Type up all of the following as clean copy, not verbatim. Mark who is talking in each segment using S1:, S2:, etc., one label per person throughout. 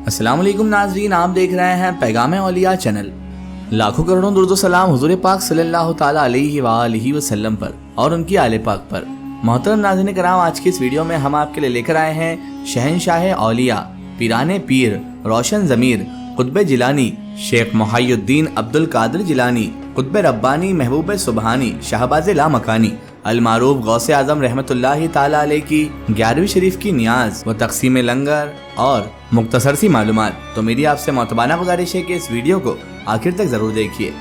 S1: अस्सलाम वालेकुम नाज़रीन, आप देख रहे हैं पैगाम औलिया चैनल। लाखों करोड़ों दुरूद व सलाम हुज़ूर पाक सल्लल्लाहु ताला अलैहि वालिहि वसल्लम पर और उनकी आले पाक पर। मोहतरम नाज़रीन कराम, आज की इस वीडियो में हम आपके लिए लेकर आए हैं शहंशाह औलिया, पीराने पीर, रोशन ज़मीर, कुतुब जिलानी, शेख मुहय्यिद्दीन अब्दुल कादिर जिलानी, कुतुब रब्बानी, महबूब सुबहानी, शाहबाज़ लामकानी, अल-मारूफ गौसे आज़म रहमतुल्लाहि ताला अलैह की 11वीं शरीफ की नियाज व तक़सीम लंगर और मुख्तसर सी मालूमात। तो मेरी आपसे मोतबाना गुजारिश है कि इस वीडियो को आखिर तक ज़रूर देखिए।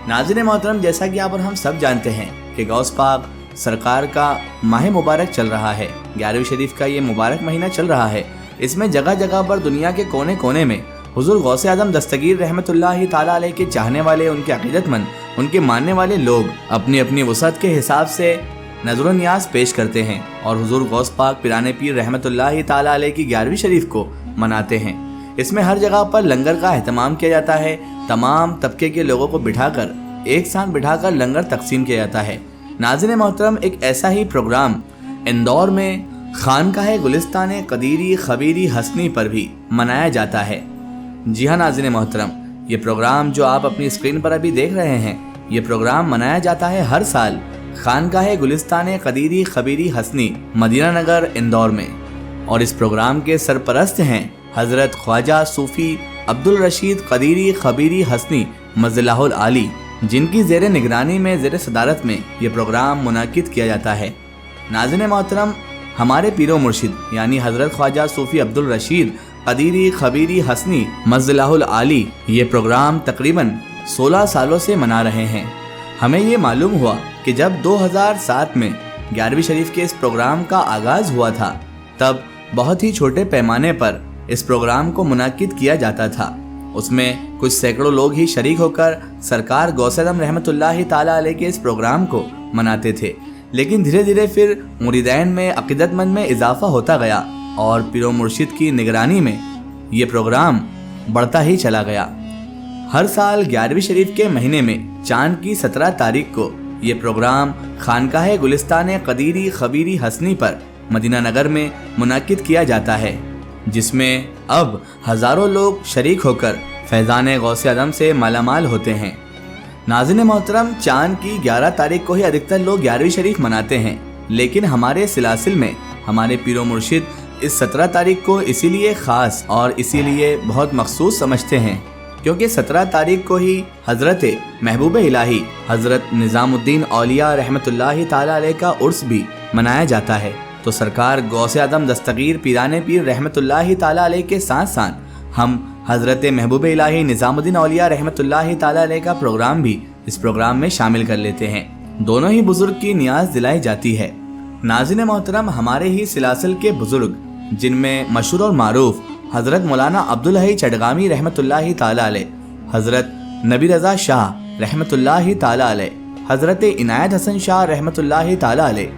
S1: नाज़रीन मोहतरम, जैसा कि आप और हम सब जानते हैं कि गौस पाक सरकार का माह मुबारक चल रहा है, 11वीं शरीफ का ये मुबारक महीना चल रहा है। इसमें जगह जगह पर दुनिया के कोने कोने में हुज़ूर गौसे आज़म दस्तगीर रहमतुल्लाहि ताला अलैह के चाहने वाले, उनके अक़ीदतमंद, उनके मानने वाले लोग अपनी अपनी वसअत के हिसाब से नज़र व नियाज पेश करते हैं और हुज़ूर गौस पाक पीराने पीर रहमतुल्लाहि ताला अलैह की 11वीं शरीफ को मनाते हैं। इसमें हर जगह पर लंगर का अहतमाम किया जाता है। तमाम तबके के लोगों को बिठाकर एक साथ बिठाकर लंगर तकसीम किया जाता है। नाज़रीन मोहतरम, एक ऐसा ही प्रोग्राम इंदौर में खानकाह गुलिस्तान कदीरी खबीरी हसनी पर भी मनाया जाता है। जी हाँ नाज़रीन मोहतरम, ये प्रोग्राम जो आप अपनी स्क्रीन पर अभी देख रहे हैं, ये प्रोग्राम मनाया जाता है हर साल खानकाह गुलिस्तान कदीरी खबीरी हसनी, मदीना नगर, इंदौर में। और इस प्रोग्राम के सरपरस्त हैं हज़रत ख्वाजा सूफ़ी अब्दुल रशीद कदीरी खबीरी हसनी मज़िल्लाहुल आली, जिनकी ज़ेर निगरानी में, ज़ेर सदारत में ये प्रोग्राम मुनाकिद किया जाता है। नाज़रीन मोहतरम, हमारे पीरो मुर्शिद यानी हज़रत ख्वाजा सूफ़ी अब्दुल रशीद कदीरी खबीरी हसनी मज़िल्लाहुल आली ये प्रोग्राम तकरीबन 16 सालों से मना रहे हैं। हमें ये मालूम हुआ कि जब 2007 में 11वीं शरीफ के इस प्रोग्राम का आगाज़ हुआ था, तब बहुत ही छोटे पैमाने पर इस प्रोग्राम को मुनाकिद किया जाता था। उसमें कुछ सैकड़ों लोग ही शरीक होकर सरकार गौसे आज़म रहमतुल्लाहि ताला अलैह के इस प्रोग्राम को मनाते थे। लेकिन धीरे धीरे फिर मुरीदैन में, अक़ीदतमंद में इजाफा होता गया और पीरो मुर्शिद की निगरानी में ये प्रोग्राम बढ़ता ही चला गया। हर साल 11वीं शरीफ के महीने में चांद की 17 तारीख को ये प्रोग्राम खानकाह गुलिस्तान कदीरी खबीरी हसनी पर मदीना नगर में मुनाकिद किया जाता है, जिसमें अब हज़ारों लोग शरीक होकर फैज़ान गौसे आज़म से मालामाल होते हैं। नाज़रीन मोहतरम, चांद की 11 तारीख को ही अधिकतर लोग 11वीं शरीफ मनाते हैं, लेकिन हमारे सिलसिले में हमारे पीरो मुर्शिद इस 17 तारीख को इसीलिए ख़ास और इसीलिए बहुत मखसूस समझते हैं क्योंकि 17 तारीख को ही हज़रत महबूब इलाही हज़रत निज़ामुद्दीन औलिया रहमतुल्लाहि ताला अलैह का उर्स भी मनाया जाता है। तो सरकार गौसे आज़म दस्तगीर पीराने पीर रहमतुल्लाहि ताला अलैह के साथ साथ हम हज़रत महबूब इलाही निज़ामुद्दीन औलिया रहमतुल्लाहि ताला अलैह का प्रोग्राम भी इस प्रोग्राम में शामिल कर लेते हैं। दोनों ही बुजुर्ग की नियाज दिलाई जाती है। नाज़रीन मोहतरम, हमारे ही सिलसिले के बुजुर्ग, जिनमें मशहूर और मारूफ हज़रत मौलाना अब्दुल हई चटगामी रहमतुल्लाहि ताला अलैह, हज़रत नबी रज़ा शाह रहमतुल्लाहि ताला अलैह, हज़रत इनायत हसन शाह रहमतुल्लाहि ताला अलैह,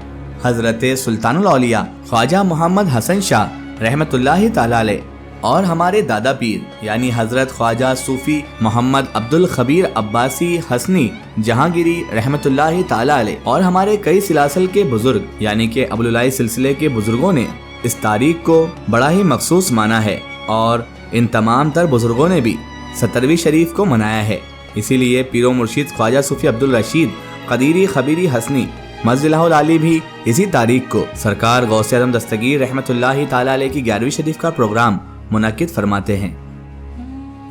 S1: हज़रत सुल्तानुल औलिया ख्वाजा मोहम्मद हसन शाह रहमतुल्लाहि ताला अलैह और हमारे दादा पीर यानी हज़रत ख्वाजा सूफ़ी मोहम्मद अब्दुल खबीर अब्बासी हसनी जहांगीरी रहमतुल्लाहि ताला अलैह और हमारे कई सिलसिले के बुजुर्ग यानी कि अबुलुलाई सिलसिले के बुजुर्गों ने इस तारीख को बड़ा ही मखसूस माना है और इन तमाम तर बुजुर्गों ने भी 17वीं शरीफ को मनाया है। इसीलिए पीरो मुर्शिद ख्वाजा सूफ़ी अब्दुल रशीद कदीरी खबीरी हसनी मज़िल्लाहुल आली भी इसी तारीख को सरकार गौसे आज़म दस्तगीर रहमतुल्लाहि ताला अलैह की 11वीं शरीफ का प्रोग्राम मुनाकिद फरमाते हैं।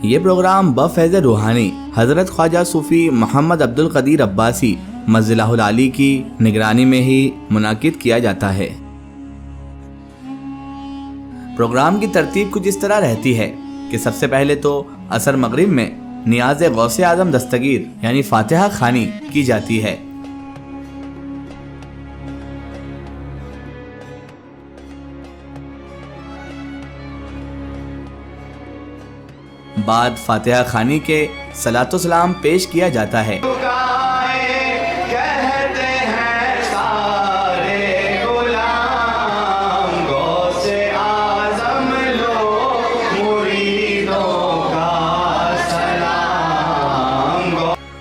S1: ये प्रोग्राम बफ़ैज़ रूहानी हज़रत ख्वाजा सूफ़ी मोहम्मद अब्दुल कदीर अब्बासी मज़िल्लाहुल आली की निगरानी में ही मुनाकिद किया जाता है। प्रोग्राम की तरतीब कुछ इस तरह रहती है कि सबसे पहले तो असर मगरिब में नियाज़ गौसे आज़म दस्तगीर यानी फातिहा खानी की जाती है। बाद फातिहा खानी के सलातो सलाम पेश किया जाता है।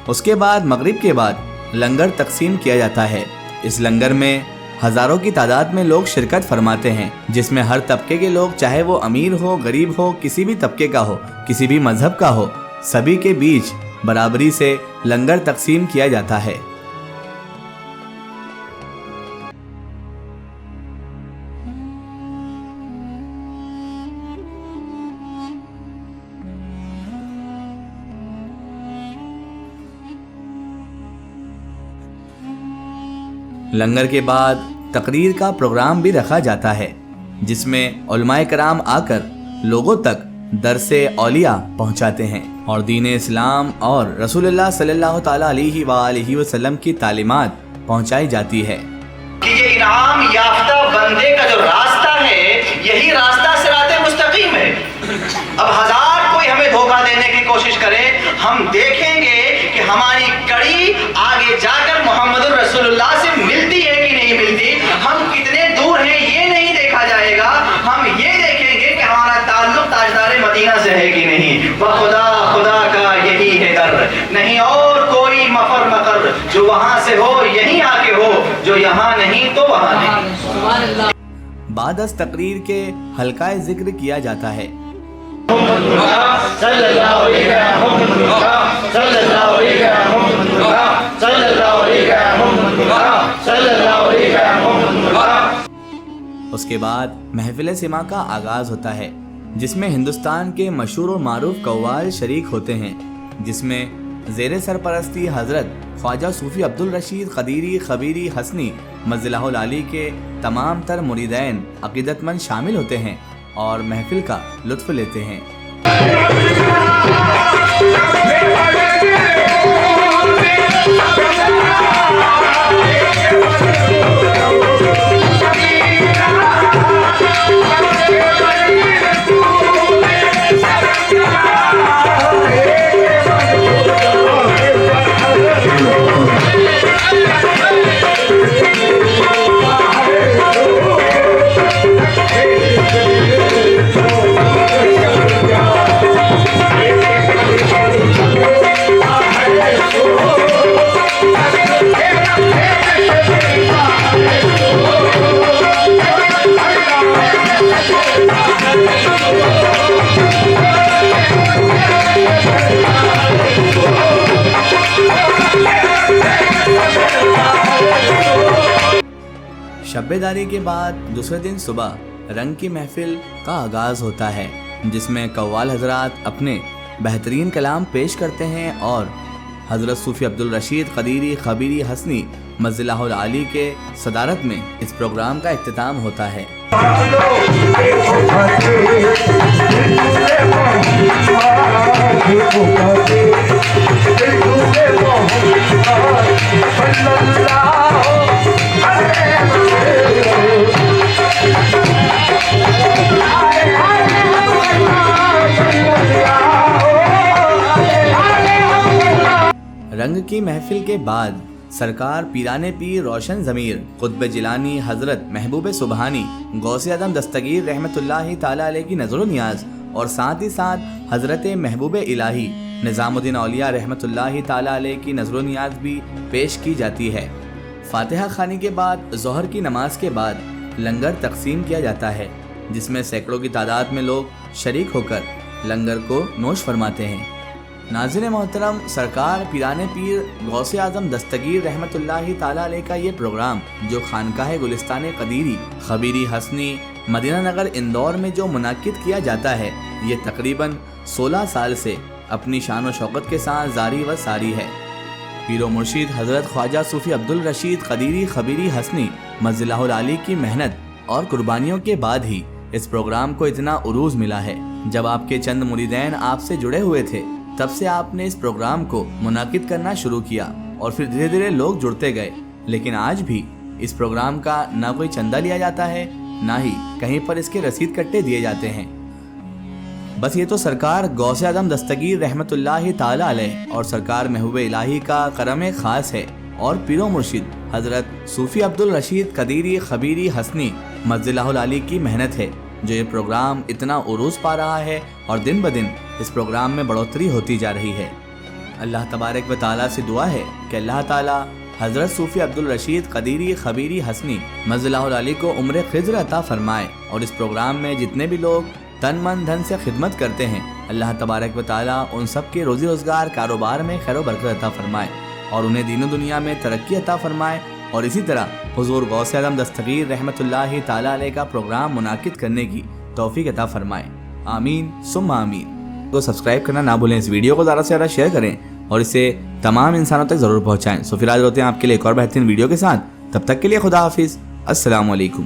S1: उसके बाद मगरिब के बाद लंगर तकसीम किया जाता है। इस लंगर में हजारों की तादाद में लोग शिरकत फरमाते हैं, जिसमें हर तबके के लोग, चाहे वो अमीर हो, गरीब हो, किसी भी तबके का हो, किसी भी मजहब का हो, सभी के बीच बराबरी से लंगर तकसीम किया जाता है। लंगर के बाद तकरीर का प्रोग्राम भी रखा जाता है, जिसमें उलमाए कराम आकर लोगों तक दरसे औलिया पहुंचाते हैं और दीन इस्लाम और रसूलुल्लाह सल्लल्लाहु ताला अलैहि वसल्लम की तालीमात पहुंचाई जाती है
S2: कि ये इनाम याफ्ता बंदे का जो रास्ता है, यही रास्ता सिराते मुस्तकीम है। अब हजार कोई हमें धोखा देने की कोशिश करे, हम देखेंगे कि हमारी कड़ी आगे जाकर मोहम्मद रसूलुल्लाह से मिलती है कि नहीं मिलती। हम कितने दूर हैं ये नहीं देखा जाएगा, हम ये देखेंगे कि हमारा ताल्लुक ताजदार मदीना से है कि नहीं। खुदा खुदा का यही है दर, नहीं और कोई मफर मकर, जो वहां से हो यहीं आके हो, जो यहाँ नहीं तो वहां नहीं।
S1: बाद अस तकरीर के हल्का जिक्र किया जाता है। उसके बाद महफिल सिमा का आगाज होता है, जिसमें हिंदुस्तान के मशहूर और मारूफ कव्वाल शरीक होते हैं, जिसमें ज़ेरे सरपरस्ती हजरत ख्वाजा सूफी अब्दुल रशीद कदीरी खबीरी हसनी मज़िलाहुल आली के तमाम तर मुरीदैन अकीदतमंद शामिल होते हैं और महफिल का लुत्फ लेते हैं। शब्बेदारी के बाद दूसरे दिन सुबह रंग की महफिल का आगाज होता है, जिसमें कव्वाल हजरात अपने बेहतरीन कलाम पेश करते हैं और हजरत सूफी अब्दुल रशीद कदीरी खबीरी हसनी मज़िलाहुल आली के सदारत में इस प्रोग्राम का इख्तिताम होता है। रंग की महफिल के बाद सरकार पीराने पीर रोशन ज़मीर कुतुब जिलानी हजरत महबूब सुबहानी गौसे आदम दस्तगीर रहमतुल्लाहि ताला अलैह की नज़र नियाज और साथ ही साथ हजरत महबूब इलाही निज़ामुद्दीन औलिया रहमतुल्लाहि ताला अलैह की नज़र नियाज भी पेश की जाती है। फातिहा खानी के बाद ज़ोहर की नमाज के बाद लंगर तकसीम किया जाता है, जिसमें सैकड़ों की तादाद में लोग शरीक होकर लंगर को नोश फरमाते हैं। नाज़रीन मोहतरम, सरकार पीराने पीर गौसे आज़म दस्तगीर रहमतुल्लाहि ताला अलैह का ये प्रोग्राम जो खानकाह गुलिस्तान कदीरी खबीरी हसनी मदीना नगर इंदौर में जो मुनाकिद किया जाता है, ये तकरीबन 16 साल से अपनी शान व शौकत के साथ जारी व सारी है। पीरो मुर्शिद हजरत ख्वाजा सूफी अब्दुल रशीद कदीरी खबीरी हसनी मज़िलाहुल आली की मेहनत और कुर्बानियों के बाद ही इस प्रोग्राम को इतना उरूज मिला है। जब आपके चंद मुरीदैन आपसे जुड़े हुए थे, तब से आपने इस प्रोग्राम को मुनाकिद करना शुरू किया और फिर धीरे धीरे लोग जुड़ते गए, लेकिन आज भी इस प्रोग्राम का ना कोई चंदा लिया जाता है, ना ही कहीं पर इसके रसीद कट्टे दिए जाते हैं। बस ये तो सरकार गौसे आज़म दस्तगीर रहमतुल्लाहि ताला अलैह और सरकार महबूब इलाही का करम खास है और पीरो मुर्शिद हजरत सूफी अब्दुल रशीद कदीरी खबीरी हसनी मज़िलाहुल आली की मेहनत है जो ये प्रोग्राम इतना उरूज पा रहा है और दिन ब दिन इस प्रोग्राम में बढ़ोतरी होती जा रही है। अल्लाह तबारक व ताला से दुआ है कि अल्लाह ताला حضرت صوفی عبدالرشید قدیری خبیری حسنی مضی اللہ علیہ کو عمر خضر عطا فرمائے، اور اس پروگرام میں جتنے بھی لوگ تن من دھن سے خدمت کرتے ہیں اللہ تبارک و تعالیٰ ان سب کے روزی روزگار کاروبار میں خیر و برکت عطا فرمائے اور انہیں دین و دنیا میں ترقی عطا فرمائے، اور اسی طرح حضور غوث اعظم دستگیر رحمۃ اللہ تعالیٰ علیہ کا پروگرام منعقد کرنے کی توفیق عطا فرمائے، آمین ثم آمین۔ کو سبسکرائب کرنا نہ بھولیں، اس ویڈیو کو زیادہ سے زیادہ شیئر کریں اور اسے تمام انسانوں تک ضرور پہنچائیں۔ سو پھر حاضر ہوتے ہیں آپ کے لیے ایک اور بہترین ویڈیو کے ساتھ، تب تک کے لیے خدا حافظ، السلام علیکم۔